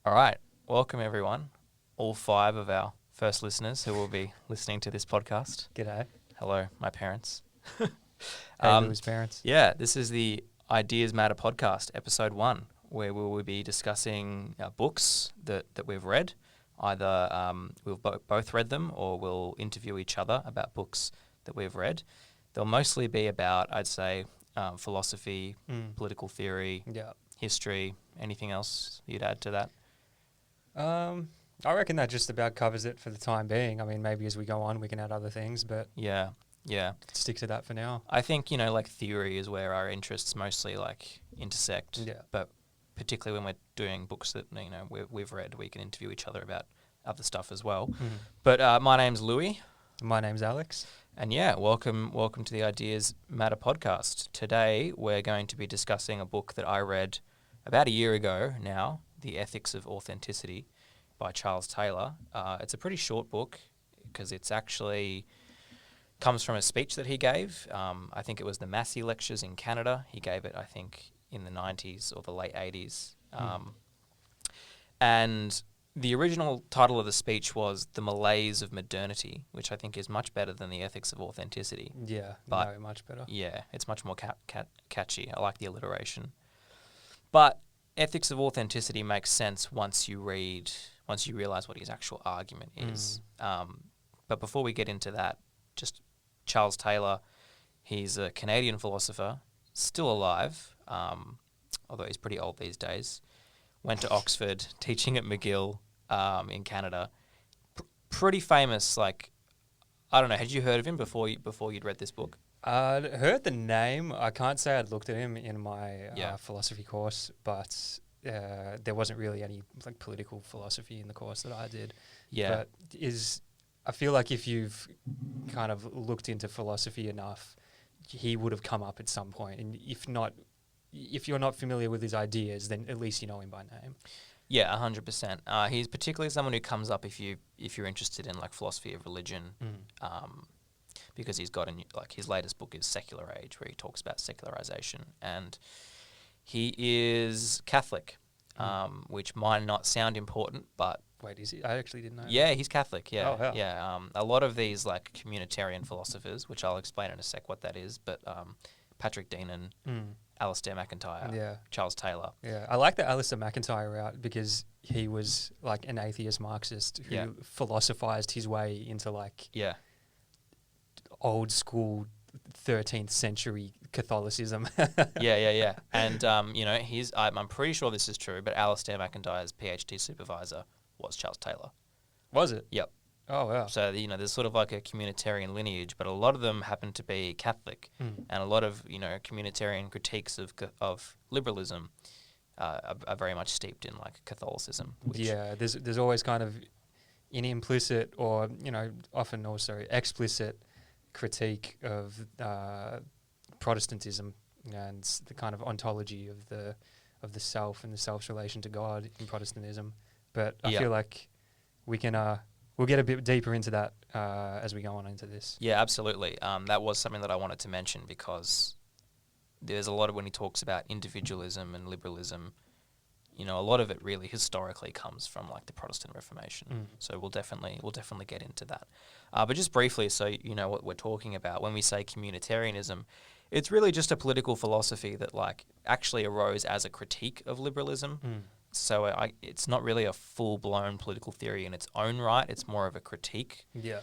All right. Welcome, everyone. All 5 of our first listeners who will be listening to this podcast. G'day. Hello, my parents. Hey, Lou's parents. Yeah, this is the Ideas Matter podcast, episode 1, where we will be discussing books that we've read. Either we've both read them or we'll interview each other about books that we've read. They'll mostly be about, I'd say, philosophy, political theory, history. Anything else you'd add to that? I reckon that just about covers it for the time being. I mean, maybe as we go on, we can add other things, but Yeah. stick to that for now. I think, like theory is where our interests mostly intersect. Yeah. But particularly when we're doing books that, we've read, we can interview each other about other stuff as well. But my name's Louis. My name's Alex. And welcome to the Ideas Matter podcast. Today we're going to be discussing a book that I read about a year ago now, The Ethics of Authenticity by Charles Taylor. It's a pretty short book because it's actually comes from a speech that he gave. I think it was the Massey Lectures in Canada. He gave it, I think, in the 90s or the late 80s. And the original title of the speech was The Malaise of Modernity, which I think is much better than The Ethics of Authenticity. Yeah, But much better. Yeah, it's much more catchy. I like the alliteration. But Ethics of Authenticity makes sense once you realise what his actual argument is. But before we get into that, just Charles Taylor, he's a Canadian philosopher, still alive, although he's pretty old these days. Went to Oxford, teaching at McGill in Canada. Pretty famous, I don't know, had you heard of him before you'd read this book? I'd heard the name. I can't say I'd looked at him in my philosophy course, but there wasn't really any political philosophy in the course that I did. Yeah. But I feel like if you've kind of looked into philosophy enough, he would have come up at some point. And if you're not familiar with his ideas, then at least you know him by name. Yeah, 100%. He's particularly someone who comes up if you're interested in philosophy of religion, because he's got his latest book is Secular Age, where he talks about secularization, and he is Catholic, which might not sound important, but wait, is he? I actually didn't know. Yeah, he's Catholic. Yeah, Oh, wow. yeah. A lot of these communitarian philosophers, which I'll explain in a sec what that is, but Patrick Deanan, Alistair McIntyre, Charles Taylor. Yeah, I like the Alistair McIntyre route because he was an atheist Marxist who philosophized his way into old school 13th century Catholicism. Yeah. And I'm pretty sure this is true, but Alistair McIntyre's PhD supervisor was Charles Taylor. Was it? Yep. Oh, wow. So, there's sort of a communitarian lineage, but a lot of them happen to be Catholic. And a lot of, communitarian critiques of liberalism are very much steeped in, Catholicism. Yeah, there's always kind of an implicit or, often also explicit critique of Protestantism and the kind of ontology of the self and the self's relation to God in Protestantism. But I feel like we can... We'll get a bit deeper into that as we go on into this. Yeah, absolutely. That was something that I wanted to mention because there's a lot of when he talks about individualism and liberalism, a lot of it really historically comes from the Protestant Reformation. So we'll definitely get into that. But just briefly, so you know what we're talking about when we say communitarianism, it's really just a political philosophy that actually arose as a critique of liberalism. So it's not really a full-blown political theory in its own right. It's more of a critique. Yeah.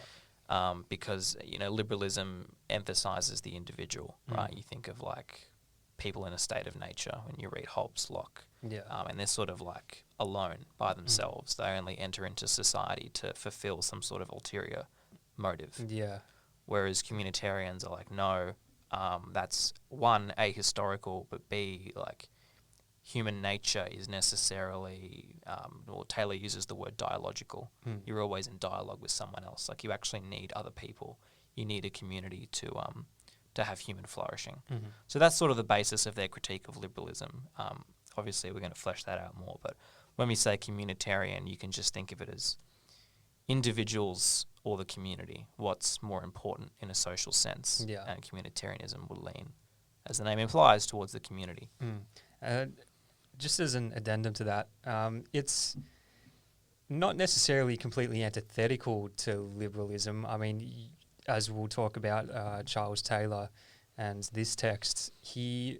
Because, liberalism emphasizes the individual, right? You think of people in a state of nature when you read Hobbes, Locke. Yeah. And they're sort of alone by themselves. They only enter into society to fulfill some sort of ulterior motive. Yeah. Whereas communitarians are no, that's one, ahistorical, but B, human nature is necessarily, or Taylor uses the word dialogical. You're always in dialogue with someone else. You actually need other people. You need a community to have human flourishing. So that's sort of the basis of their critique of liberalism. Obviously, we're going to flesh that out more. But when we say communitarian, you can just think of it as individuals or the community. What's more important in a social sense? Yeah. And communitarianism will lean, as the name implies, towards the community. Just as an addendum to that, it's not necessarily completely antithetical to liberalism. I mean, as we'll talk about Charles Taylor and this text, he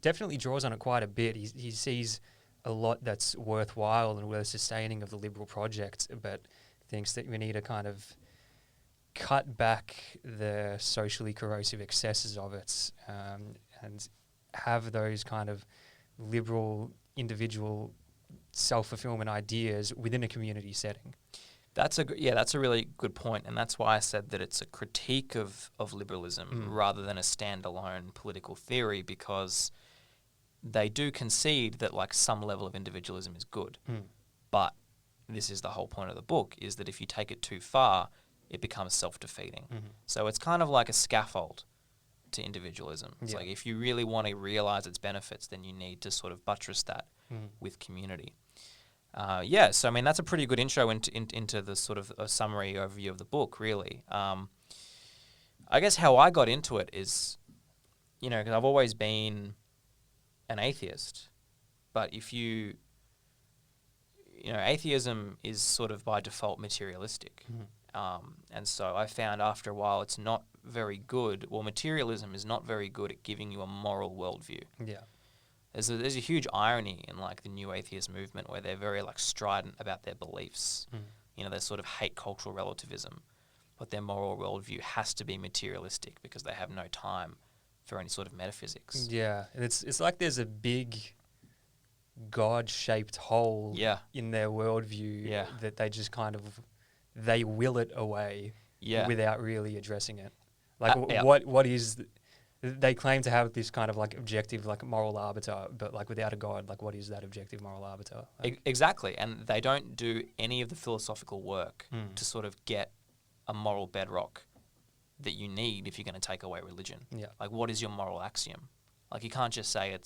definitely draws on it quite a bit. He sees a lot that's worthwhile and worth sustaining of the liberal project, but thinks that we need to kind of cut back the socially corrosive excesses of it, and have those kind of liberal individual self-fulfillment ideas within a community setting. That's a really good point, and that's why I said that it's a critique of liberalism rather than a standalone political theory, because they do concede that like some level of individualism is good, but this is the whole point of the book, is that if you take it too far, it becomes self-defeating. So it's kind of like a scaffold to individualism. It's like if you really want to realize its benefits, then you need to sort of buttress that with community. So I mean that's a pretty good intro into the sort of a summary overview of the book, really. I guess how I got into it is, because I've always been an atheist, but if atheism is sort of by default materialistic. And so I found after a while it's not very good, or materialism is not very good at giving you a moral worldview. Yeah. There's a huge irony in like the new atheist movement where they're very like strident about their beliefs. They sort of hate cultural relativism, but their moral worldview has to be materialistic because they have no time for any sort of metaphysics. Yeah, and it's like there's a big God-shaped hole in their worldview that they just kind of they will it away without really addressing it. Like what is they claim to have this kind of like objective like moral arbiter, but like without a God, like what is that objective moral arbiter? Like, exactly, and they don't do any of the philosophical work to sort of get a moral bedrock that you need if you're going to take away religion. Yeah. Like what is your moral axiom? Like you can't just say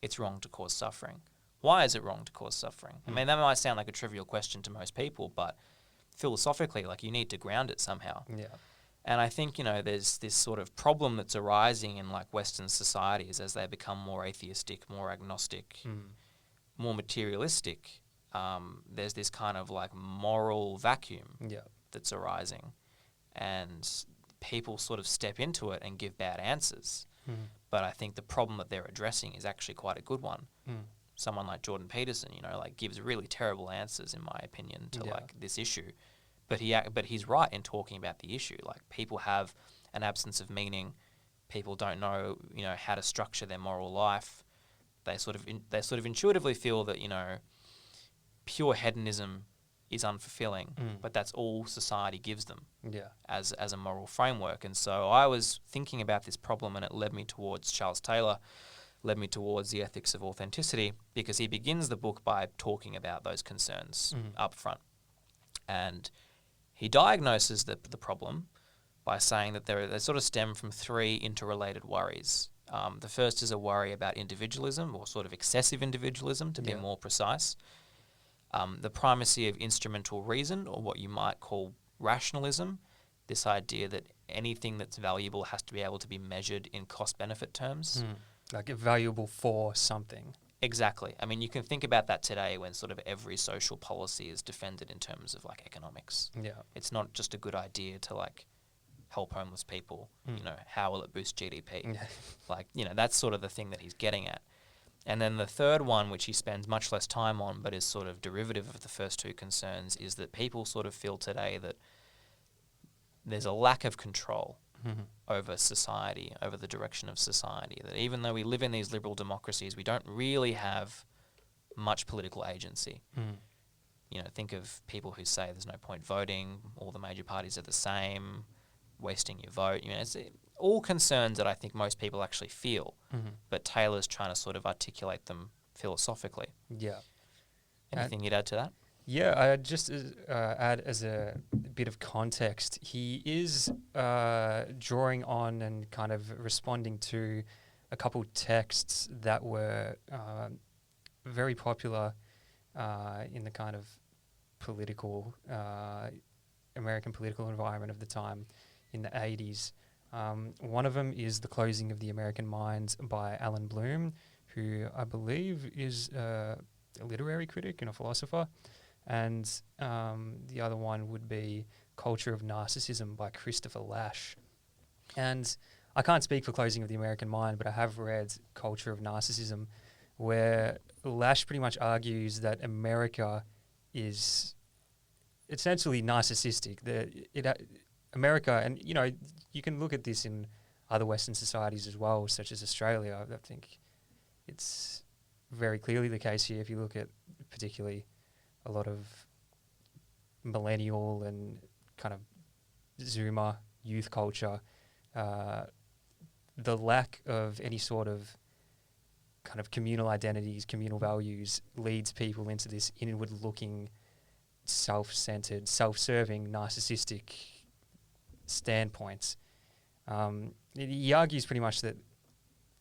it's wrong to cause suffering. Why is it wrong to cause suffering? I mean, that might sound like a trivial question to most people, but philosophically, like you need to ground it somehow. Yeah. And I think, there's this sort of problem that's arising in like Western societies as they become more atheistic, more agnostic, more materialistic. There's this kind of like moral vacuum that's arising, and people sort of step into it and give bad answers. But I think the problem that they're addressing is actually quite a good one. Someone like Jordan Peterson, gives really terrible answers, in my opinion, to like this issue. But he's right in talking about the issue. Like people have an absence of meaning. People don't know, how to structure their moral life. They sort of intuitively feel that, pure hedonism is unfulfilling, but that's all society gives them as a moral framework. And so I was thinking about this problem, and it led me towards Charles Taylor, led me towards the ethics of authenticity, because he begins the book by talking about those concerns up front. And he diagnoses the problem by saying that they sort of stem from three interrelated worries. The first is a worry about individualism, or sort of excessive individualism, to be more precise. The primacy of instrumental reason, or what you might call rationalism, this idea that anything that's valuable has to be able to be measured in cost-benefit terms. Like valuable for something. Exactly. I mean, you can think about that today when sort of every social policy is defended in terms of like economics. Yeah. It's not just a good idea to like help homeless people. How will it boost GDP? Like, that's sort of the thing that he's getting at. And then the third one, which he spends much less time on, but is sort of derivative of the first two concerns, is that people sort of feel today that there's a lack of control over society, over the direction of society. That even though we live in these liberal democracies, we don't really have much political agency. Think of people who say there's no point voting, all the major parties are the same, wasting your vote. It's all concerns that I think most people actually feel, but Taylor's trying to sort of articulate them philosophically. Yeah. Anything you'd add to that? Yeah, I'd just add as a bit of context, he is drawing on and kind of responding to a couple texts that were very popular in the kind of political, American political environment of the time in the 80s. One of them is The Closing of the American Mind by Alan Bloom, who I believe is a literary critic and a philosopher. And the other one would be Culture of Narcissism by Christopher Lasch. And I can't speak for Closing of the American Mind, but I have read Culture of Narcissism, where Lasch pretty much argues that America is essentially narcissistic. America, and you can look at this in other Western societies as well, such as Australia. I think it's very clearly the case here if you look at particularly a lot of millennial and kind of Zoomer youth culture. The lack of any sort of kind of communal identities, communal values leads people into this inward-looking, self-centered, self-serving, narcissistic standpoints. He argues pretty much that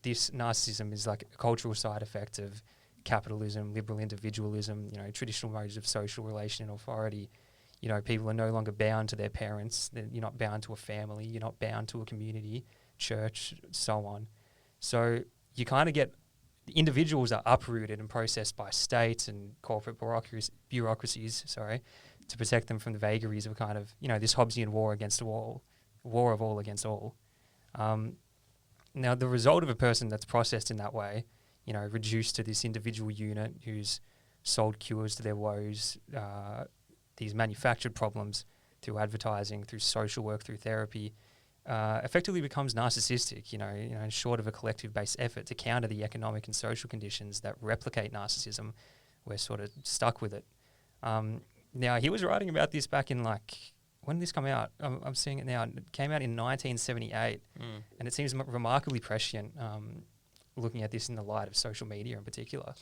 this narcissism is like a cultural side effect of capitalism, liberal individualism, traditional modes of social relation and authority. People are no longer bound to their parents. You're not bound to a family. You're not bound to a community, church, so on. So you kind of get individuals are uprooted and processed by states and corporate bureaucracies, to protect them from the vagaries of kind of, this Hobbesian war against all, war of all against all. Now, the result of a person that's processed in that way, reduced to this individual unit who's sold cures to their woes, these manufactured problems through advertising, through social work, through therapy, effectively becomes narcissistic, short of a collective-based effort to counter the economic and social conditions that replicate narcissism. We're sort of stuck with it. Now, he was writing about this back in when did this come out? I'm seeing it now. It came out in 1978, and it seems remarkably prescient, looking at this in the light of social media in particular.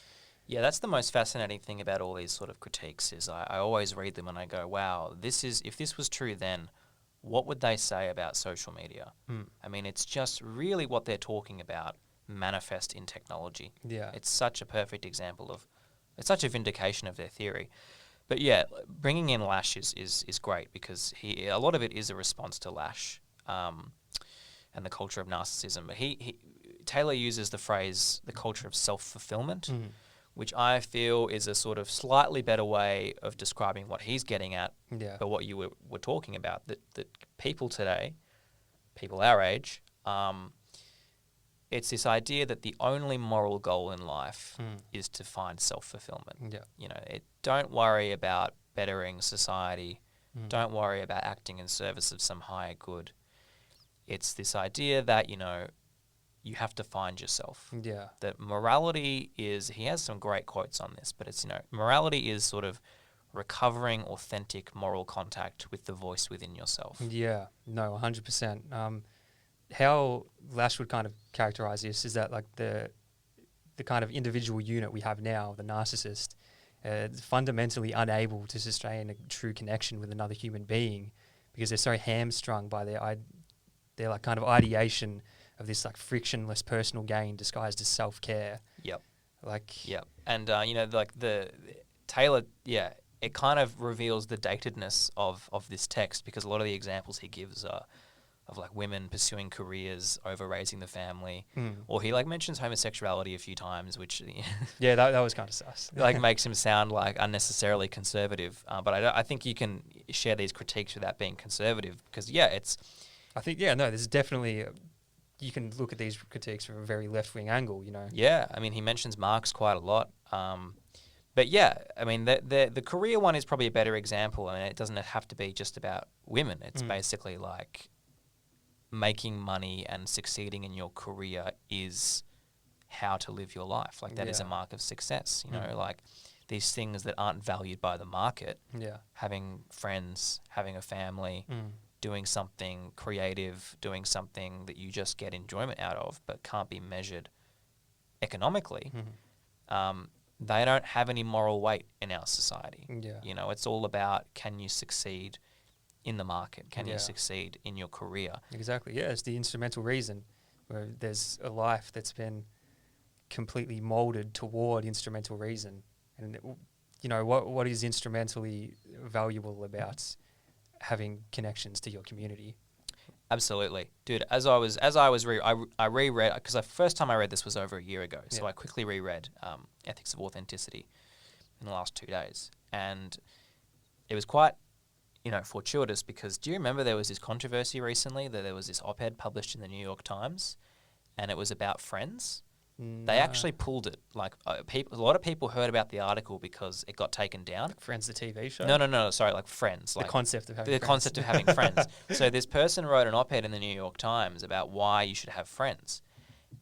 Yeah, that's the most fascinating thing about all these sort of critiques is I always read them and I go, wow, if this was true then, what would they say about social media? I mean, it's just really what they're talking about manifest in technology. Yeah. It's such a perfect example it's such a vindication of their theory. But yeah, bringing in Lasch is great because a lot of it is a response to Lasch and the culture of narcissism. But Taylor uses the phrase the culture of self-fulfillment, which I feel is a sort of slightly better way of describing what he's getting at, but what you were talking about, that people today, people our age, it's this idea that the only moral goal in life is to find self-fulfillment. Yeah. Don't worry about bettering society. Don't worry about acting in service of some higher good. It's this idea that, you have to find yourself. Yeah. That morality is, he has some great quotes on this, but it's, morality is sort of recovering authentic moral contact with the voice within yourself. Yeah, no, 100%. How Lasch would kind of characterize this is that the kind of individual unit we have now, the narcissist, is fundamentally unable to sustain a true connection with another human being because they're so hamstrung by their kind of ideation of this frictionless personal gain disguised as self-care. Yep. And the Taylor, it kind of reveals the datedness of this text because a lot of the examples he gives are of women pursuing careers over raising the family, or he mentions homosexuality a few times, which that was kind of sus. Makes him sound unnecessarily conservative. But I think you can share these critiques without being conservative because I think there's definitely you can look at these critiques from a very left-wing angle, Yeah, I mean, he mentions Marx quite a lot. But yeah, I mean, the career one is probably a better example. I mean, it doesn't have to be just about women. It's basically making money and succeeding in your career is how to live your life. That is a mark of success, these things that aren't valued by the market. Yeah. Having friends, having a family, doing something creative, doing something that you just get enjoyment out of but can't be measured economically, they don't have any moral weight in our society. Yeah. It's all about, can you succeed in the market? Can you succeed in your career? Exactly. Yeah, it's the instrumental reason where there's a life that's been completely molded toward instrumental reason. And what is instrumentally valuable about having connections to your community? Absolutely, dude. I reread because the first time I read this was over a year ago, so I quickly reread Ethics of Authenticity in the last 2 days, And it was quite, fortuitous because do you remember there was this controversy recently that there was this op-ed published in the New York Times and it was about Friends? They actually pulled it. Like a lot of people heard about the article because it got taken down. Like Friends, the TV show? No. Sorry, like Friends. The like concept of having the friends. concept of having friends. So this person wrote an op-ed in the New York Times about why you should have friends.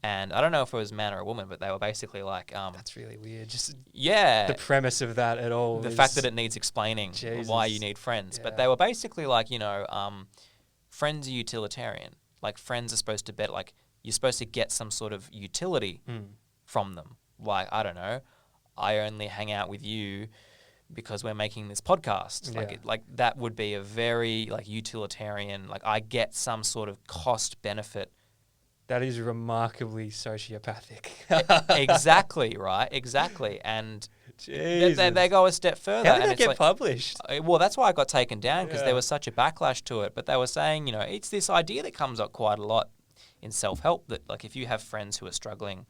And I don't know if it was a man or a woman, but they were basically like... That's really weird. Just the premise of that at all. The fact that it needs explaining why you need friends. Yeah. But they were basically like, friends are utilitarian. Like friends are supposed to you're supposed to get some sort of utility from them. Like, I don't know, I only hang out with you because we're making this podcast. Yeah. Like that would be a very utilitarian, I get some sort of cost benefit. That is remarkably sociopathic. Exactly, right? Exactly. And they go a step further. How did that get published? Well, that's why it got taken down because there was such a backlash to it. But they were saying, it's this idea that comes up quite a lot in self-help that if you have friends who are struggling,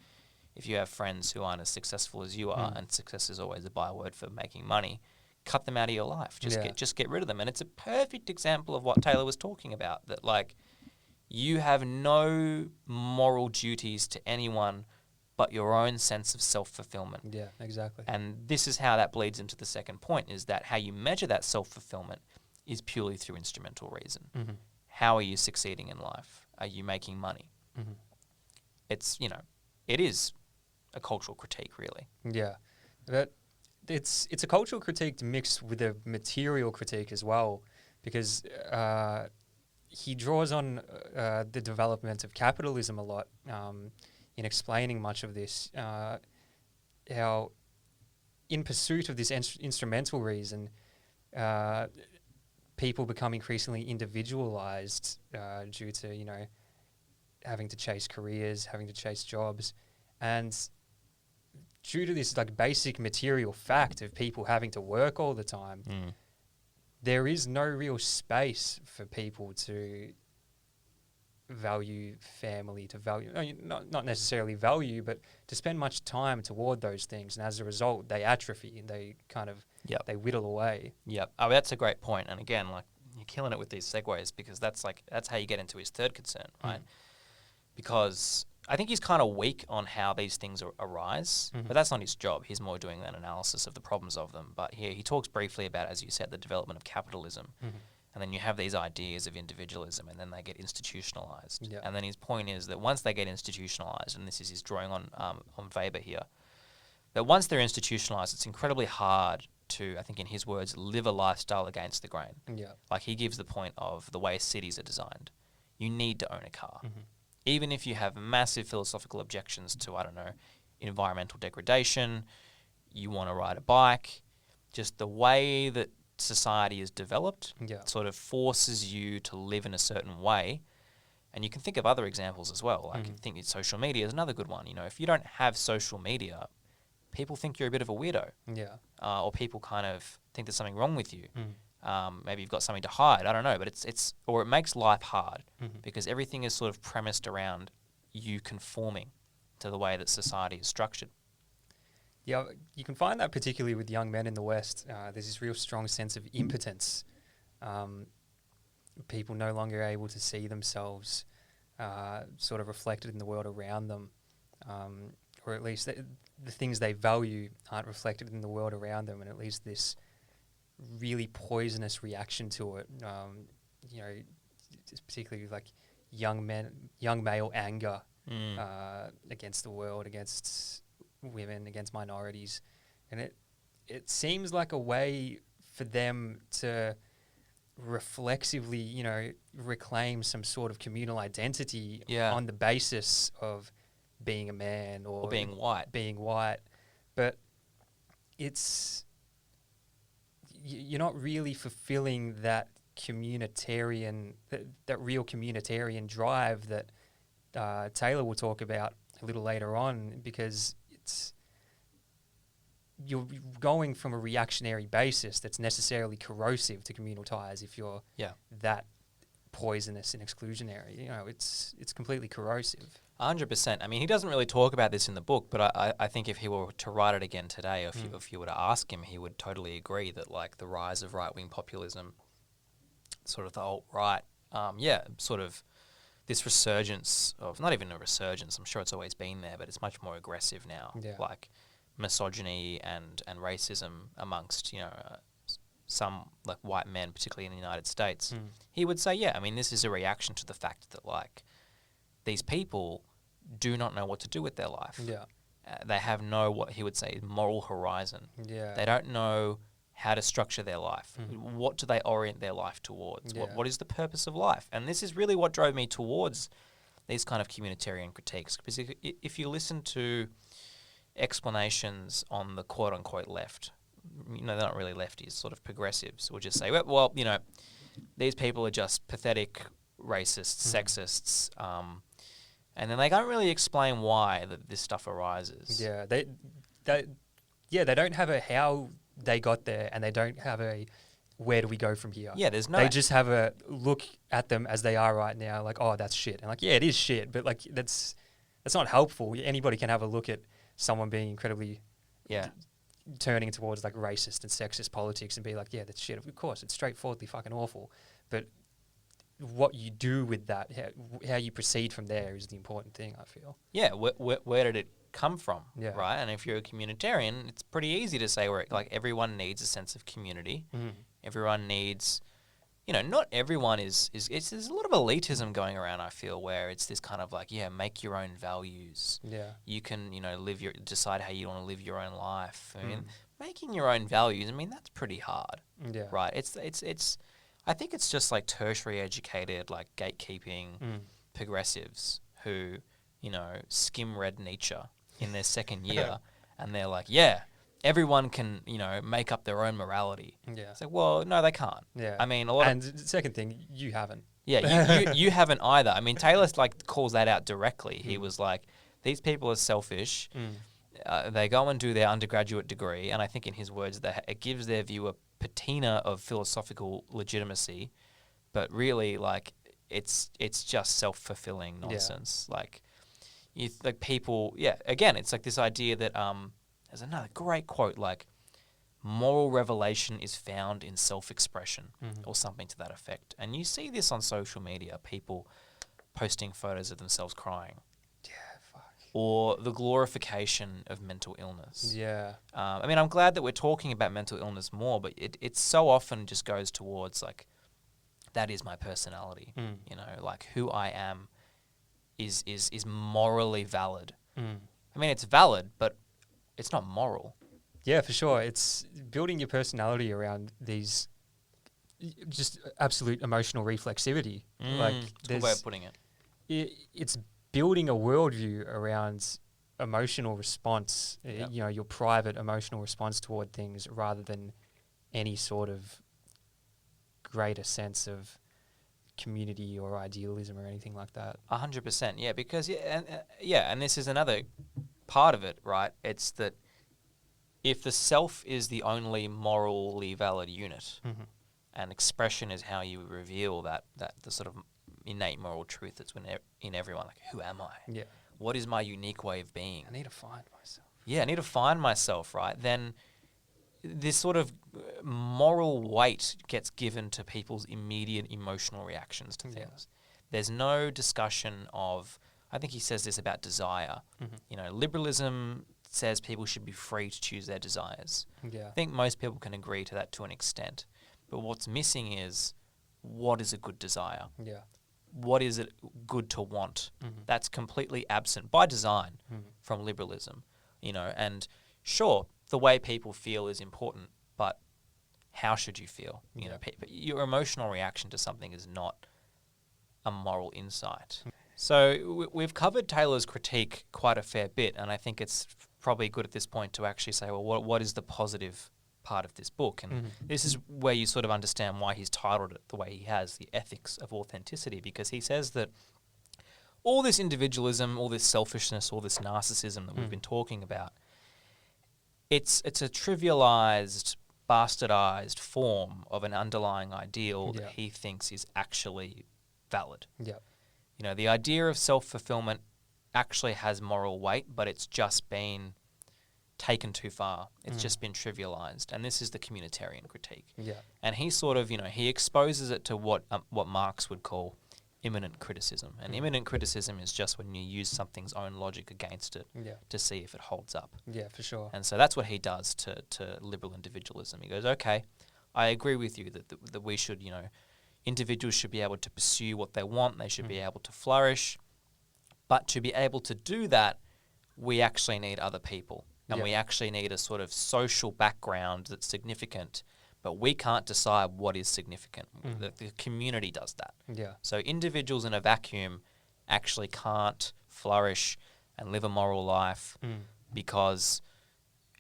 if you have friends who aren't as successful as you are, and success is always a byword for making money, cut them out of your life. Just get rid of them. And it's a perfect example of what Taylor was talking about, that you have no moral duties to anyone but your own sense of self-fulfillment. Yeah, exactly. And this is how that bleeds into the second point, is that how you measure that self-fulfillment is purely through instrumental reason. Mm-hmm. How are you succeeding in life? Are you making money? Mm-hmm. It's, it is a cultural critique, really. Yeah. But it's a cultural critique mixed with a material critique as well, because he draws on the development of capitalism a lot in explaining much of this, how in pursuit of this instrumental reason, people become increasingly individualized due to, having to chase careers, having to chase jobs. And due to this basic material fact of people having to work all the time, there is no real space for people to value family, to value, not necessarily value, but to spend much time toward those things. And as a result, they atrophy and they kind of, they whittle away. Yep. Oh, that's a great point. And again, you're killing it with these segues because that's how you get into his third concern, right? Because I think he's kind of weak on how these things arise, but that's not his job. He's more doing an analysis of the problems of them. But here he talks briefly about, as you said, the development of capitalism. And then you have these ideas of individualism, and then they get institutionalized. Yeah. And then his point is that once they get institutionalized, and this is his drawing on Weber here, that once they're institutionalized, it's incredibly hard to, I think in his words, live a lifestyle against the grain. Yeah. He gives the point of the way cities are designed. You need to own a car. Even if you have massive philosophical objections to, I don't know, environmental degradation, you want to ride a bike, just the way that society is developed sort of forces you to live in a certain way. And you can think of other examples as well. I think social media is another good one. If you don't have social media, people think you're a bit of a weirdo. Yeah. Or people kind of think there's something wrong with you. Maybe you've got something to hide. I don't know. But it makes life hard because everything is sort of premised around you conforming to the way that society is structured. Yeah, you can find that particularly with young men in the West. There's this real strong sense of impotence. People no longer able to see themselves sort of reflected in the world around them, or at least the things they value aren't reflected in the world around them, and at least this really poisonous reaction to it. Particularly young male anger against the world, against women, against minorities, and it seems like a way for them to reflexively, reclaim some sort of communal identity on the basis of being a man or being white. But it's you're not really fulfilling that communitarian, that real communitarian drive that Taylor will talk about a little later on, because you're going from a reactionary basis that's necessarily corrosive to communal ties if you're that poisonous and exclusionary. It's completely corrosive. 100%. I mean, he doesn't really talk about this in the book, but I think if he were to write it again today, if you were to ask him, he would totally agree that like the rise of right-wing populism, sort of the alt-right, sort of this resurgence of, not even a resurgence, I'm sure it's always been there, but it's much more aggressive now. Yeah. Like misogyny and racism amongst, some like white men, particularly in the United States. He would say, I mean, this is a reaction to the fact that like these people do not know what to do with their life. Yeah. They have no, what he would say, moral horizon. Yeah. They don't know how to structure their life. What do they orient their life towards? Yeah. What is the purpose of life? And this is really what drove me towards these kind of communitarian critiques. Because if you listen to explanations on the quote-unquote left, they're not really lefties, sort of progressives, will just say, well, these people are just pathetic, racist, sexists, and then they don't really explain why this stuff arises. Yeah, they don't have a how they got there, and they don't have a where do we go from here. Yeah, there's no. They just have a look at them as they are right now, like, oh, that's shit, and like, yeah, it is shit, but like that's not helpful. Anybody can have a look at someone being incredibly turning towards like racist and sexist politics and be like, yeah, that's shit. Of course, it's straightforwardly fucking awful, but what you do with that, how you proceed from there is the important thing, I feel. Yeah, where did it come from, Yeah. right? And if you're a communitarian, it's pretty easy to say where like everyone needs a sense of community. Everyone needs, not everyone is there's a lot of elitism going around, I feel, where it's this kind of like, make your own values. Yeah. You can, decide how you want to live your own life. I mean, making your own values, I mean, that's pretty hard. Yeah. Right? It's I think it's just like tertiary educated, like gatekeeping progressives who, skim read Nietzsche in their second year and they're like, everyone can, make up their own morality. Yeah. It's like, well, no, they can't. Yeah. I mean, a lot and the second thing, you haven't. Yeah, you haven't either. I mean, Taylor like calls that out directly. He was like, these people are selfish. They go and do their undergraduate degree, and I think in his words that it gives their view a patina of philosophical legitimacy, but really like it's just self-fulfilling nonsense. Like people, again, it's like this idea that there's another great quote like, moral revelation is found in self-expression or something to that effect. And you see this on social media, people posting photos of themselves crying. Or the glorification of mental illness. Yeah. I mean, I'm glad that we're talking about mental illness more, but it so often just goes towards like, that is my personality. Like who I am is morally valid. I mean, it's valid, but it's not moral. Yeah, for sure. It's building your personality around these just absolute emotional reflexivity. Like That's a good way of putting it. It's building a worldview around emotional response, your private emotional response toward things, rather than any sort of greater sense of community or idealism or anything like that. 100%, yeah, because and this is another part of it, right? It's that if the self is the only morally valid unit, and expression is how you reveal that the sort of innate moral truth that's in everyone, like, who am I? Yeah. What is my unique way of being? I need to find myself. Yeah, I need to find myself, right? Then this sort of moral weight gets given to people's immediate emotional reactions to things. There's no discussion of, I think he says this about desire. Liberalism says people should be free to choose their desires. Yeah. I think most people can agree to that to an extent. But what's missing is, what is a good desire? Yeah. What is it good to want? That's completely absent by design from liberalism, and sure, the way people feel is important, but how should you feel? Your emotional reaction to something is not a moral insight. So we've covered Taylor's critique quite a fair bit, and I think it's probably good at this point to actually say, well, what is the positive part of this book? And this is where you sort of understand why he's titled it the way he has, The Ethics of Authenticity, because he says that all this individualism, all this selfishness, all this narcissism that we've been talking about, it's a trivialized, bastardized form of an underlying ideal that he thinks is actually valid. Yeah. The idea of self-fulfillment actually has moral weight, but it's just been taken too far. It's just been trivialized. And this is the communitarian critique. Yeah. And he sort of, he exposes it to what Marx would call immanent criticism. And immanent criticism is just when you use something's own logic against it to see if it holds up. Yeah, for sure. And so that's what he does to liberal individualism. He goes, okay, I agree with you that we should, individuals should be able to pursue what they want. They should be able to flourish. But to be able to do that, we actually need other people. And we actually need a sort of social background that's significant. But we can't decide what is significant. The community does that. Yeah. So individuals in a vacuum actually can't flourish and live a moral life because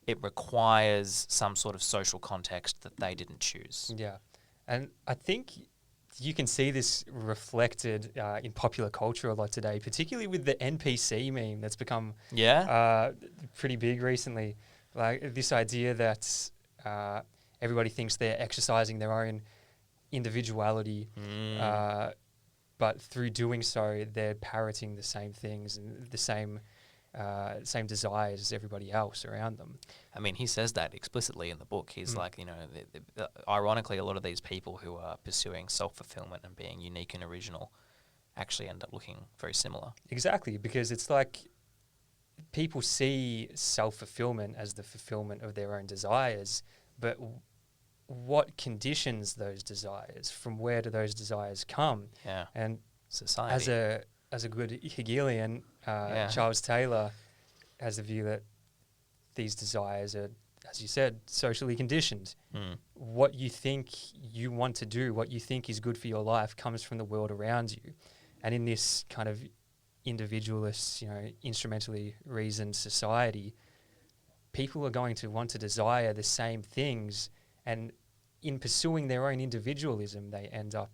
it requires some sort of social context that they didn't choose. Yeah. And I think you can see this reflected in popular culture a lot today, particularly with the NPC meme that's become pretty big recently. Like this idea that everybody thinks they're exercising their own individuality, but through doing so, they're parroting the same things and the same desires as everybody else around them. I mean, he says that explicitly in the book. He's like, ironically, a lot of these people who are pursuing self-fulfillment and being unique and original actually end up looking very similar. Exactly, because it's like people see self-fulfillment as the fulfillment of their own desires, but what conditions those desires? From where do those desires come? Yeah. And society. As a good Hegelian, Charles Taylor has the view that these desires are, as you said, socially conditioned. What you think you want to do, what you think is good for your life, comes from the world around you. And in this kind of individualist, instrumentally reasoned society, people are going to want to desire the same things, and in pursuing their own individualism, they end up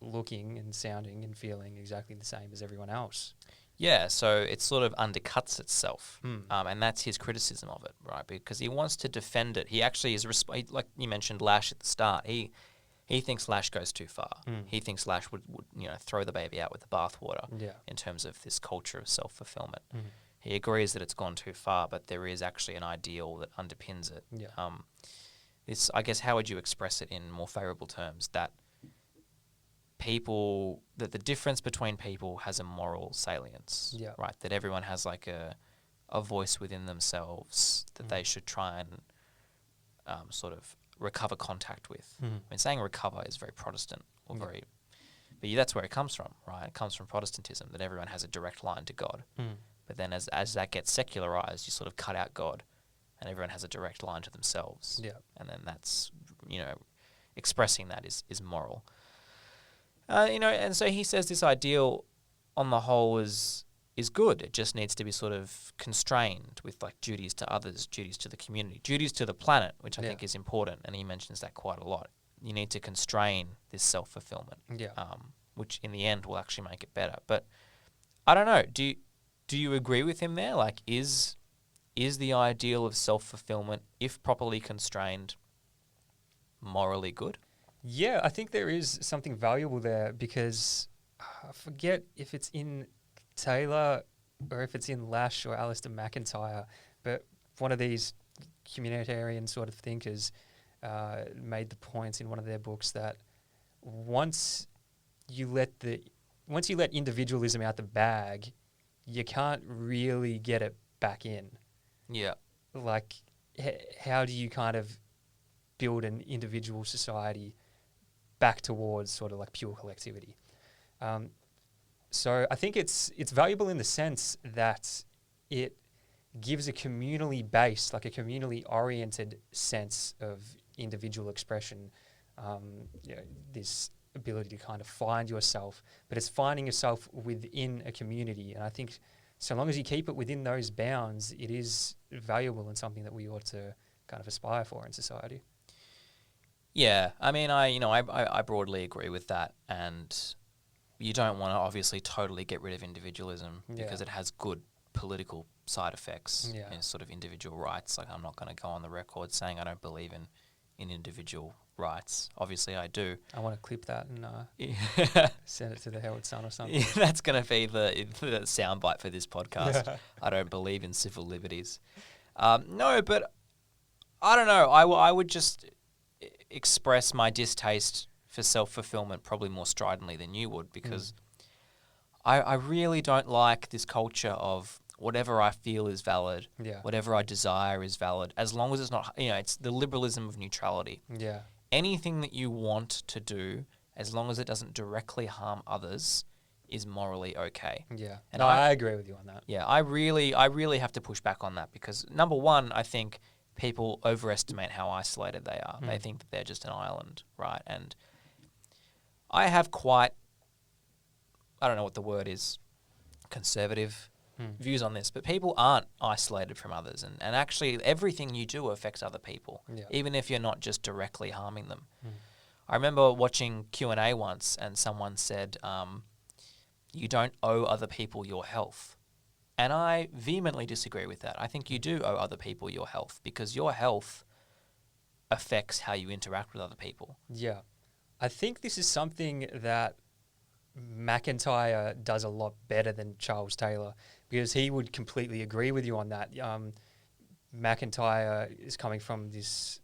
looking and sounding and feeling exactly the same as everyone else. Yeah, so it sort of undercuts itself, and that's his criticism of it, right? Because he wants to defend it. He actually is, like you mentioned, Lash at the start. He thinks Lash goes too far. He thinks Lash would throw the baby out with the bathwater in terms of this culture of self-fulfillment. He agrees that it's gone too far, but there is actually an ideal that underpins it. This, I guess, how would you express it in more favourable terms? That the difference between people has a moral salience, right? That everyone has like a voice within themselves that they should try and sort of recover contact with. I mean, saying recover is very Protestant or very, but that's where it comes from, right? It comes from Protestantism, that everyone has a direct line to God. But then as that gets secularized, you sort of cut out God, and everyone has a direct line to themselves. And then that's, expressing that is moral. And so he says this ideal on the whole is good. It just needs to be sort of constrained with like duties to others, duties to the community, duties to the planet, which I think is important. And he mentions that quite a lot. You need to constrain this self-fulfillment, which in the end will actually make it better. But I don't know. Do you agree with him there? Like, is the ideal of self-fulfillment, if properly constrained, morally good? Yeah, I think there is something valuable there, because I forget if it's in Taylor or if it's in Lash or Alistair McIntyre, but one of these communitarian sort of thinkers made the point in one of their books that once you let individualism out the bag, you can't really get it back in. Yeah. Like, how do you kind of build an individual society back towards sort of like pure collectivity? So I think it's valuable in the sense that it gives a communally based, like a communally oriented sense of individual expression, this ability to kind of find yourself, but it's finding yourself within a community. And I think so long as you keep it within those bounds, it is valuable and something that we ought to kind of aspire for in society. Yeah, I mean, I broadly agree with that, and you don't want to obviously totally get rid of individualism because it has good political side effects, sort of individual rights. Like, I'm not going to go on the record saying I don't believe in in individual rights. Obviously, I do. I want to clip that and send it to the Herald Sun or something. Yeah, that's going to be the soundbite for this podcast. I don't believe in civil liberties. No, but I don't know. I would just express my distaste for self-fulfillment probably more stridently than you would, because I really don't like this culture of whatever I feel is valid, whatever I desire is valid, as long as it's not, it's the liberalism of neutrality. Yeah. Anything that you want to do, as long as it doesn't directly harm others, is morally okay. Yeah. And No, I agree with you on that. Yeah, I really have to push back on that, because number one, I think people overestimate how isolated they are. They think that they're just an island, right? And I have quite, I don't know what the word is, conservative views on this, but people aren't isolated from others, and actually everything you do affects other people, even if you're not just directly harming them. I remember watching Q&A once, and someone said, you don't owe other people your health. And I vehemently disagree with that. I think you do owe other people your health, because your health affects how you interact with other people. Yeah. I think this is something that McIntyre does a lot better than Charles Taylor, because he would completely agree with you on that. McIntyre is coming from this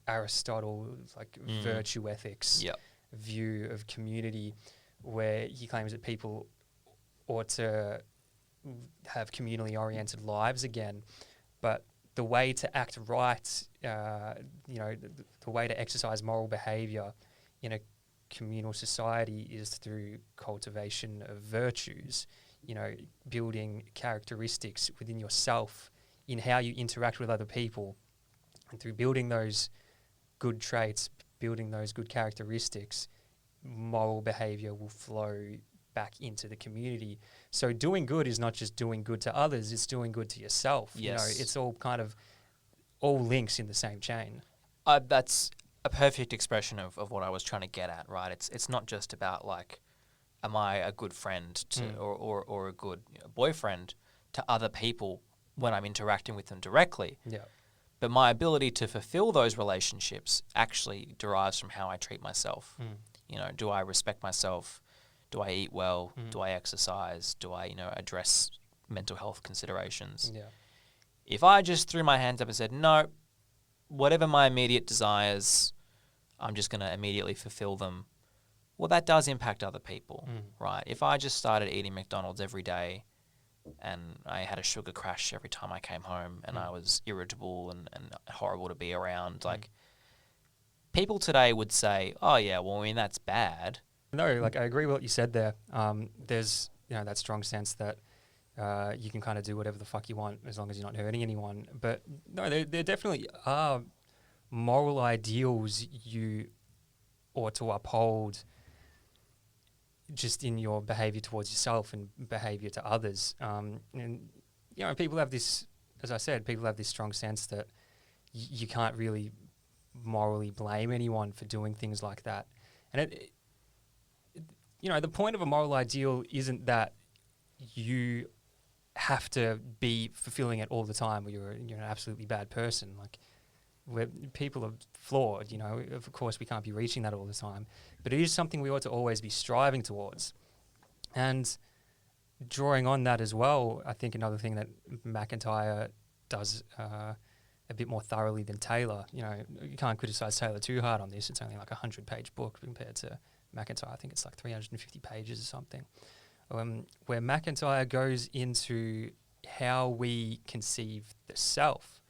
Aristotle, virtue ethics view of community, where he claims that people ought to have communally oriented lives again, but the way to act right, the way to exercise moral behaviour in a communal society is through cultivation of virtues, building characteristics within yourself in how you interact with other people. And through building those good traits, building those good characteristics, moral behaviour will flow back into the community. So doing good is not just doing good to others, it's doing good to yourself. Yes. It's all kind of all links in the same chain. That's a perfect expression of what I was trying to get at, right? It's not just about am I a good friend to or a good boyfriend to other people when I'm interacting with them directly. Yeah. But my ability to fulfill those relationships actually derives from how I treat myself. Do I respect myself? Do I eat well? Do I exercise? Do I, address mental health considerations? Yeah. If I just threw my hands up and said, no, whatever my immediate desires, I'm just going to immediately fulfill them, well, that does impact other people, right? If I just started eating McDonald's every day and I had a sugar crash every time I came home and I was irritable and horrible to be around, people today would say, oh, yeah, well, I mean, that's bad. No, I agree with what you said there. There's, that strong sense that you can kind of do whatever the fuck you want as long as you're not hurting anyone. But no, there definitely are moral ideals you ought to uphold just in your behaviour towards yourself and behaviour to others. And, people have this, as I said, people have this strong sense that you can't really morally blame anyone for doing things like that. And the point of a moral ideal isn't that you have to be fulfilling it all the time or you're an absolutely bad person. Where people are flawed, of course we can't be reaching that all the time, but it is something we ought to always be striving towards. And drawing on that as well, I think another thing that McIntyre does a bit more thoroughly than Taylor, you can't criticise Taylor too hard on this. It's only like a 100-page book compared to McIntyre. I think it's like 350 pages or something, where McIntyre goes into how we conceive the self.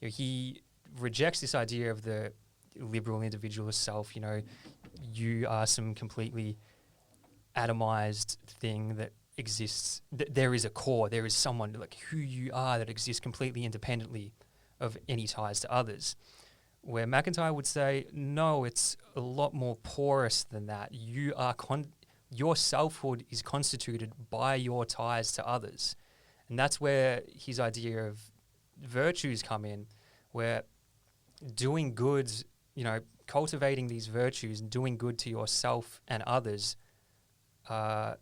He rejects this idea of the liberal individualist self. You are some completely atomized thing that exists. There is a core. There is someone who you are that exists completely independently of any ties to others. Where McIntyre would say, no, it's a lot more porous than that. You are your selfhood is constituted by your ties to others. And that's where his idea of virtues come in, where doing good, cultivating these virtues and doing good to yourself and others are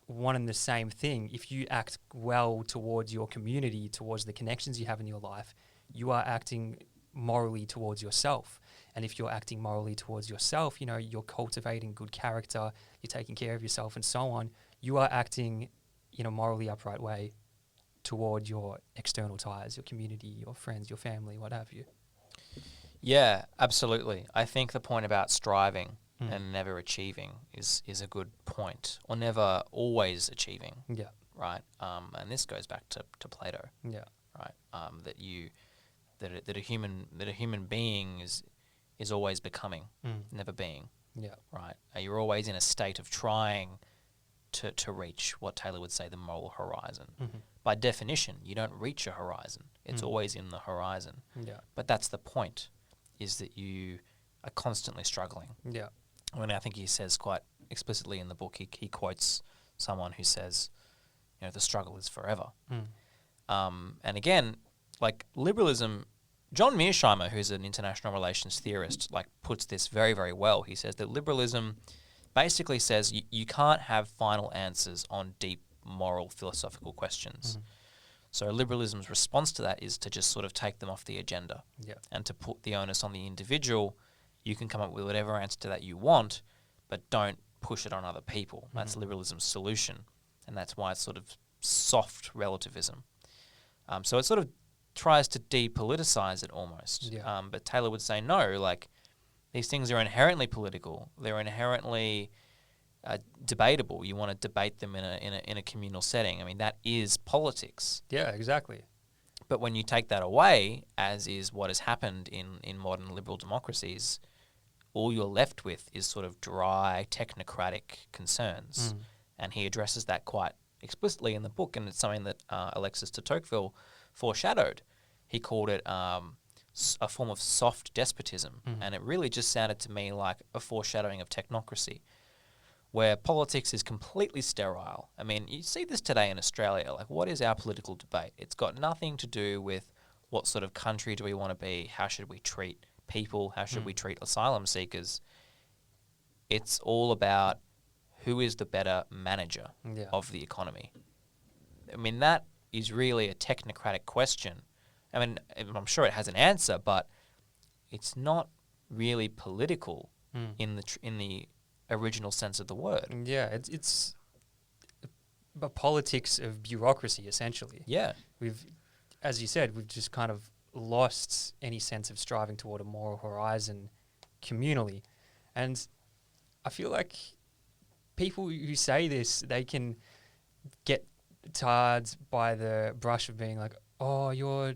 one and the same thing. If you act well towards your community, towards the connections you have in your life, you are acting morally towards yourself. And if you're acting morally towards yourself, you're cultivating good character, you're taking care of yourself and so on, you are acting in a morally upright way toward your external ties, your community, your friends, your family, what have you. Yeah, absolutely. I think the point about striving and never achieving is a good point, or never always achieving. Yeah. Right. And this goes back to Plato. Yeah. Right. That a human being is always becoming, never being. Yeah. Right. You're always in a state of trying to reach what Taylor would say the moral horizon. By definition, you don't reach a horizon. It's always in the horizon. Yeah. But that's the point, is that you are constantly struggling. Yeah. I mean, I think he says quite explicitly in the book, he quotes someone who says, the struggle is forever. And again, like liberalism, John Mearsheimer, who's an international relations theorist, puts this very, very well. He says that liberalism basically says you can't have final answers on deep moral philosophical questions. So liberalism's response to that is to just sort of take them off the agenda and to put the onus on the individual. You can come up with whatever answer to that you want, but don't push it on other people. That's liberalism's solution, and that's why it's sort of soft relativism. So it sort of tries to depoliticize it almost. But Taylor would say no, these things are inherently political. They're inherently debatable. You want to debate them in a communal setting. I mean, that is politics. Yeah, exactly. But when you take that away, as is what has happened in modern liberal democracies, all you're left with is sort of dry, technocratic concerns. And he addresses that quite explicitly in the book, and it's something that Alexis de Tocqueville foreshadowed. He called it a form of soft despotism, and it really just sounded to me like a foreshadowing of technocracy, where politics is completely sterile. I mean, you see this today in Australia. What is our political debate? It's got nothing to do with what sort of country do we want to be, how should we treat people, how should we treat asylum seekers. It's all about who is the better manager of the economy. I mean, that is really a technocratic question. I mean, I'm sure it has an answer, but it's not really political in the original sense of the word. Yeah, it's a politics of bureaucracy, essentially. Yeah. As you said, we've just kind of lost any sense of striving toward a moral horizon communally. And I feel like people who say this, they can get tarred by the brush of being like, oh, you're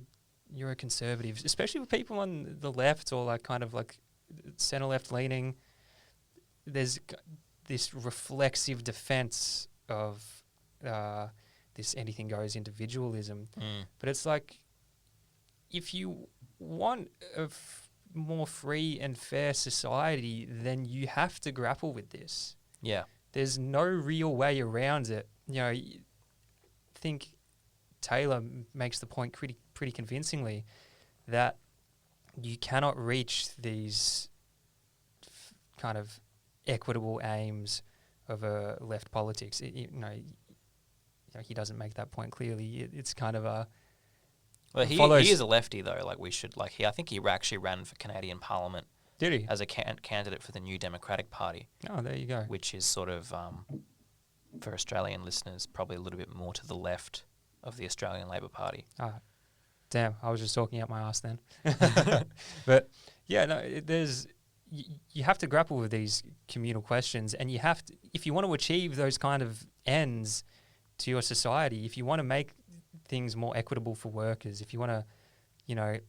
a conservative, especially with people on the left or center-left leaning. There's this reflexive defense of this anything goes individualism. But it's like, if you want a more free and fair society, then you have to grapple with this. Yeah. There's no real way around it. I think Taylor makes the point pretty convincingly that you cannot reach these kind of equitable aims of a left politics. He doesn't make that point clearly. It's kind of a... Well, he is a lefty, though. I think he actually ran for Canadian Parliament. Did he? As a candidate for the New Democratic Party. Oh, there you go. Which is sort of, for Australian listeners, probably a little bit more to the left of the Australian Labor Party. Ah, damn, I was just talking out my ass then. But yeah, no, you have to grapple with these communal questions, and you have to, if you want to achieve those kind of ends to your society, if you want to make things more equitable for workers, if you want to,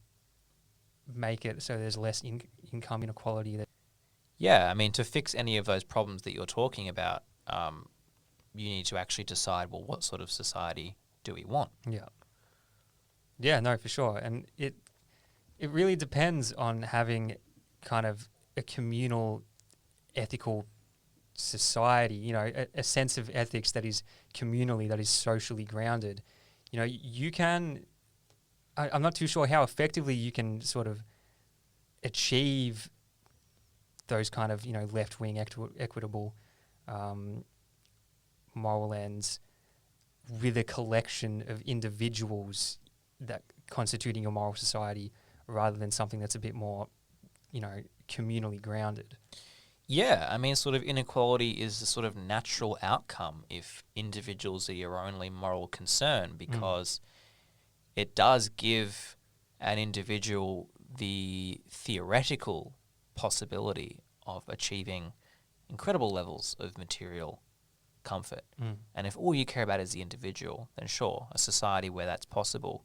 make it so there's less income inequality. Yeah, I mean, to fix any of those problems that you're talking about, you need to actually decide, well, what sort of society do we want? Yeah. Yeah, no, for sure. And it really depends on having kind of a communal ethical society, a sense of ethics that is communally, that is socially grounded. You can... I'm not too sure how effectively you can sort of achieve those kind of, left-wing equitable moral ends with a collection of individuals that constituting your moral society rather than something that's a bit more, communally grounded. Yeah, I mean, sort of inequality is the sort of natural outcome if individuals are your only moral concern, because it does give an individual the theoretical possibility of achieving incredible levels of material comfort. And if all you care about is the individual, then sure, a society where that's possible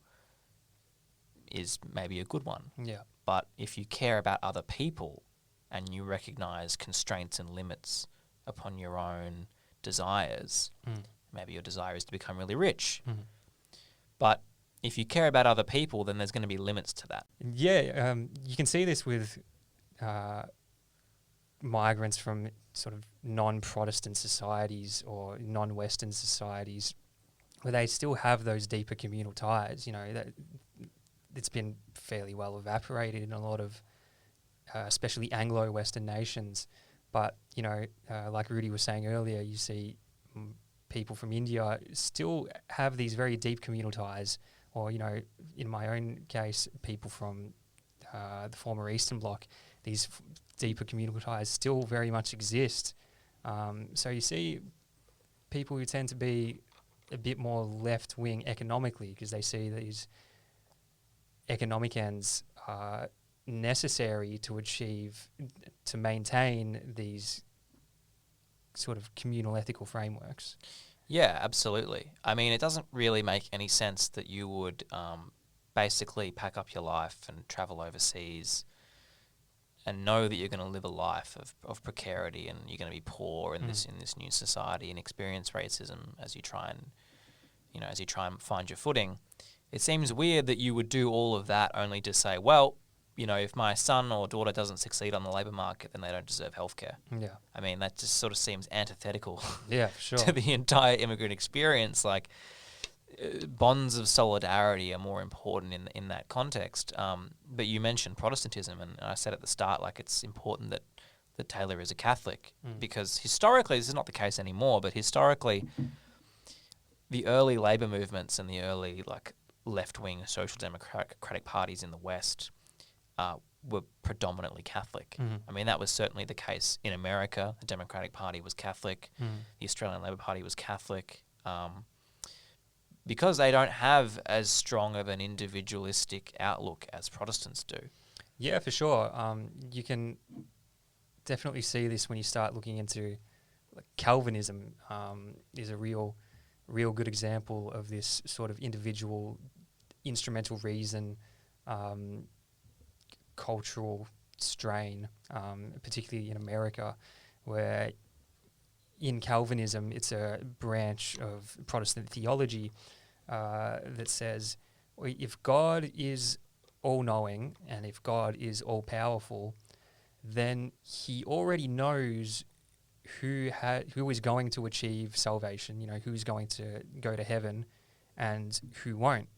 is maybe a good one. Yeah. But if you care about other people and you recognize constraints and limits upon your own desires, maybe your desire is to become really rich. But if you care about other people, then there's going to be limits to that. Yeah, you can see this with migrants from sort of non-Protestant societies or non-Western societies, where they still have those deeper communal ties. That it's been fairly well evaporated in a lot of, especially Anglo-Western nations. But like Rudy was saying earlier, you see people from India still have these very deep communal ties. Or in my own case, people from the former Eastern Bloc, these deeper communal ties still very much exist. So you see people who tend to be a bit more left-wing economically because they see these economic ends are necessary to maintain these sort of communal ethical frameworks. Yeah, absolutely. I mean, it doesn't really make any sense that you would basically pack up your life and travel overseas and know that you're going to live a life of precarity and you're going to be poor in this new society and experience racism as you try and find your footing. It seems weird that you would do all of that only to say, well, if my son or daughter doesn't succeed on the labour market, then they don't deserve healthcare. Yeah. I mean, that just sort of seems antithetical sure. to the entire immigrant experience. Like, bonds of solidarity are more important in that context. But you mentioned Protestantism, and I said at the start, like, it's important that Taylor is a Catholic, because historically, this is not the case anymore, but historically, the early labour movements and the early, like, left-wing social democratic parties in the West were predominantly Catholic. I mean, that was certainly the case in America. The Democratic Party was Catholic. The Australian Labor Party was Catholic. Because they don't have as strong of an individualistic outlook as Protestants do. Yeah, for sure. You can definitely see this when you start looking into Calvinism. Is a real good example of this sort of individual, instrumental reason, cultural strain, particularly in America, where in Calvinism it's a branch of Protestant theology that says if God is all-knowing and if God is all-powerful, then he already knows who is going to achieve salvation, who's going to go to heaven and who won't.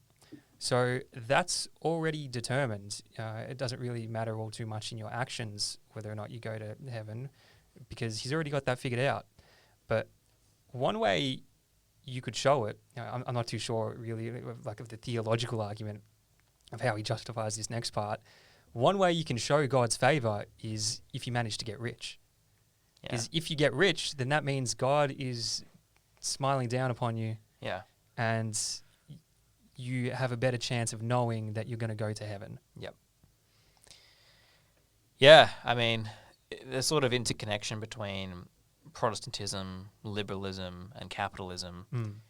So that's already determined. It doesn't really matter all too much in your actions whether or not you go to heaven, because he's already got that figured out. But one way you could show it, I'm not too sure really of the theological argument of how he justifies this next part. One way you can show God's favour is if you manage to get rich. Because if you get rich, then that means God is smiling down upon you. Yeah. And you have a better chance of knowing that you're going to go to heaven. Yep. Yeah, I mean, the sort of interconnection between Protestantism, liberalism, and capitalism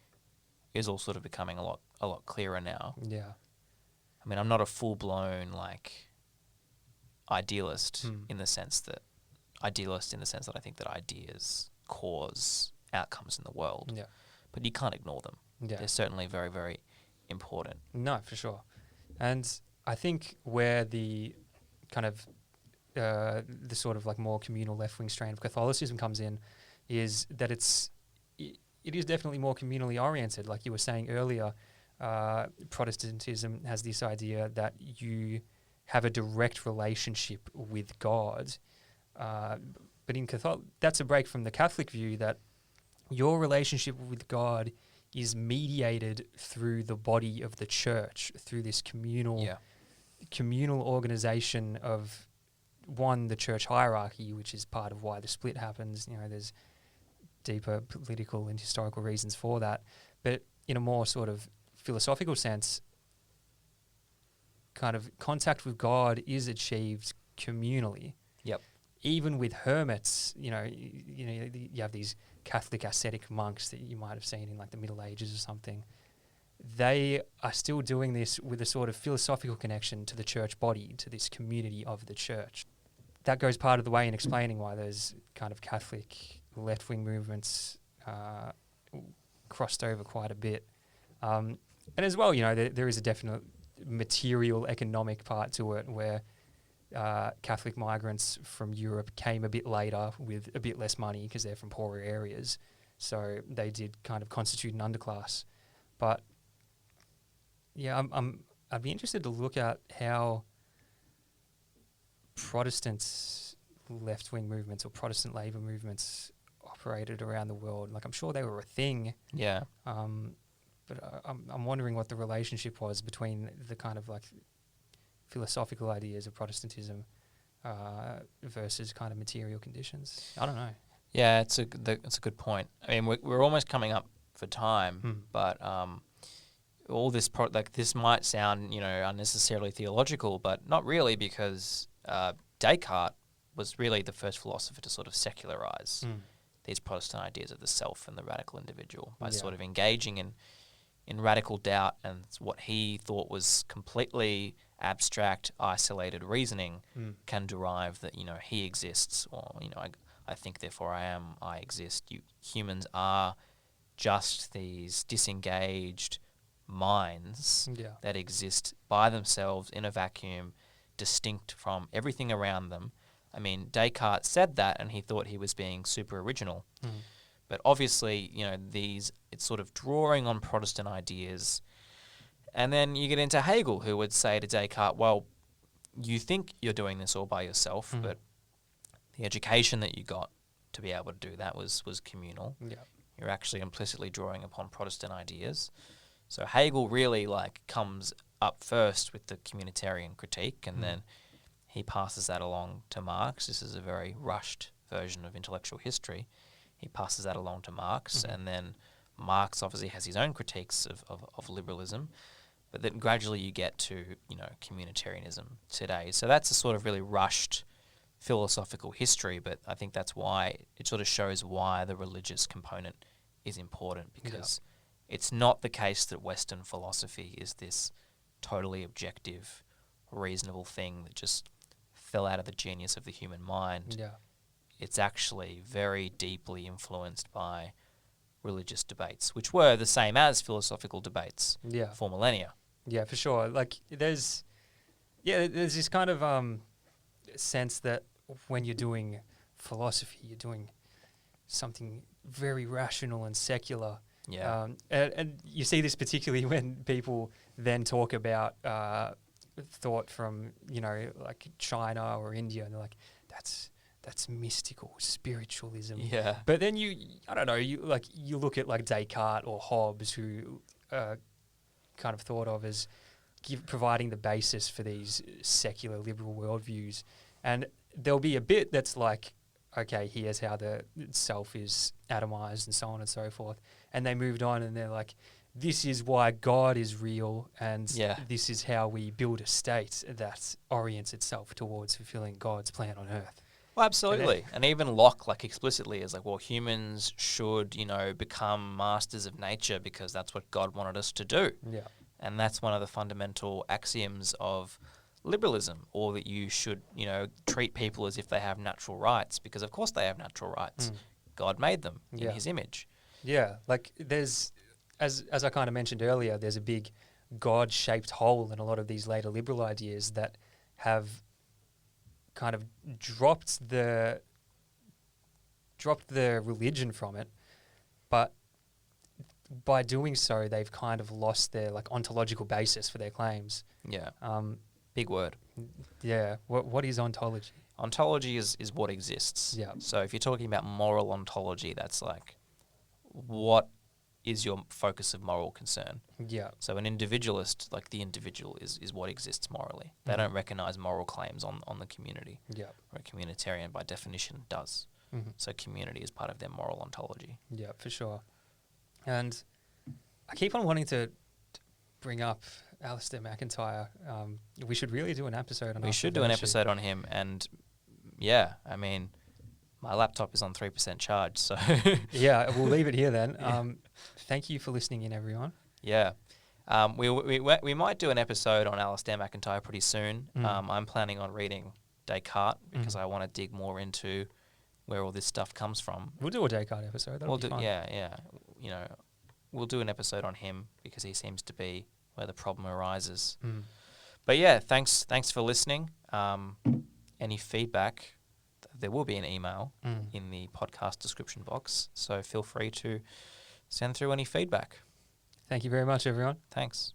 is all sort of becoming a lot clearer now. Yeah. I mean, I'm not a full-blown idealist in the sense that I think that ideas cause outcomes in the world. Yeah. But you can't ignore them. Yeah. They're certainly very, very important. No, for sure. And I think where the kind of the sort of more communal left-wing strain of Catholicism comes in is that it is definitely more communally oriented. Like you were saying earlier, Protestantism has this idea that you have a direct relationship with God. But in that's a break from the Catholic view that your relationship with God is mediated through the body of the church, through this communal communal organization of, one, the church hierarchy, which is part of why the split happens. You know, there's deeper political and historical reasons for that. But in a more sort of philosophical sense, kind of contact with God is achieved communally. Yep. Even with hermits, you have these Catholic ascetic monks that you might have seen in like the Middle Ages or something. They are still doing this with a sort of philosophical connection to the church body, to this community of the church. That goes part of the way in explaining why there's kind of Catholic left-wing movements crossed over quite a bit. And as well, there is a definite material economic part to it where Catholic migrants from Europe came a bit later with a bit less money because they're from poorer areas. So they did kind of constitute an underclass. But yeah, I'd be interested to look at how Protestants left-wing movements or Protestant labour movements operated around the world. Like, I'm sure they were a thing. Yeah. But I'm wondering what the relationship was between the kind of like philosophical ideas of Protestantism versus kind of material conditions. I don't know. Yeah, it's a good point. I mean, we're almost coming up for time, but all this this might sound unnecessarily theological, but not really, because Descartes was really the first philosopher to sort of secularize these Protestant ideas of the self and the radical individual by sort of engaging in radical doubt and what he thought was completely abstract, isolated reasoning can derive that, he exists, or, I think, therefore I am, I exist. Humans are just these disengaged minds that exist by themselves in a vacuum, distinct from everything around them. I mean, Descartes said that, and he thought he was being super original. But obviously, it's sort of drawing on Protestant ideas. And then you get into Hegel, who would say to Descartes, well, you think you're doing this all by yourself, but the education that you got to be able to do that was communal. Yeah. You're actually implicitly drawing upon Protestant ideas. So Hegel really comes up first with the communitarian critique, and then he passes that along to Marx. This is a very rushed version of intellectual history. He passes that along to Marx, and then Marx obviously has his own critiques of liberalism, but then gradually you get to, communitarianism today. So that's a sort of really rushed philosophical history, but I think that's why it sort of shows why the religious component is important, because it's not the case that Western philosophy is this totally objective, reasonable thing that just fell out of the genius of the human mind. Yeah. It's actually very deeply influenced by religious debates, which were the same as philosophical debates for millennia. Yeah, for sure. There's this kind of sense that when you're doing philosophy, you're doing something very rational and secular. Yeah. And you see this particularly when people then talk about thought from, China or India, and they're like, that's mystical spiritualism. Yeah. But then you look at Descartes or Hobbes, who kind of thought of as providing the basis for these secular liberal worldviews, and there'll be a bit that's like, okay, here's how the self is atomized and so on and so forth, and they moved on and they're like, this is why God is real, and this is how we build a state that orients itself towards fulfilling God's plan on earth. Well, absolutely. And even Locke, explicitly is well, humans should, become masters of nature because that's what God wanted us to do. Yeah. And that's one of the fundamental axioms of liberalism, or that you should, treat people as if they have natural rights, because of course they have natural rights. God made them in his image. Yeah. There's, as I kind of mentioned earlier, there's a big God-shaped hole in a lot of these later liberal ideas that have kind of dropped the religion from it, but by doing so, they've kind of lost their ontological basis for their claims. Yeah. Big word. Yeah. What is ontology? Ontology is what exists. Yeah. So if you're talking about moral ontology, that's what is your focus of moral concern. Yeah. So an individualist, like the individual, is what exists morally. They don't recognize moral claims on the community. Yeah. Or a communitarian, by definition, does. So community is part of their moral ontology. Yeah, for sure. And I keep on wanting to bring up Alistair McIntyre. We should really do an episode on. We should do an episode on him, and yeah, I mean, my laptop is on 3% charge, so yeah, we'll leave it here then. Thank you for listening in, everyone. Yeah, we might do an episode on Alistair McIntyre pretty soon. I'm planning on reading Descartes because I want to dig more into where all this stuff comes from. We'll do a Descartes episode. That'll be fun. Yeah. You know, we'll do an episode on him because he seems to be where the problem arises. But yeah, thanks for listening. Any feedback, there will be an email in the podcast description box, so feel free to send through any feedback. Thank you very much, everyone. Thanks.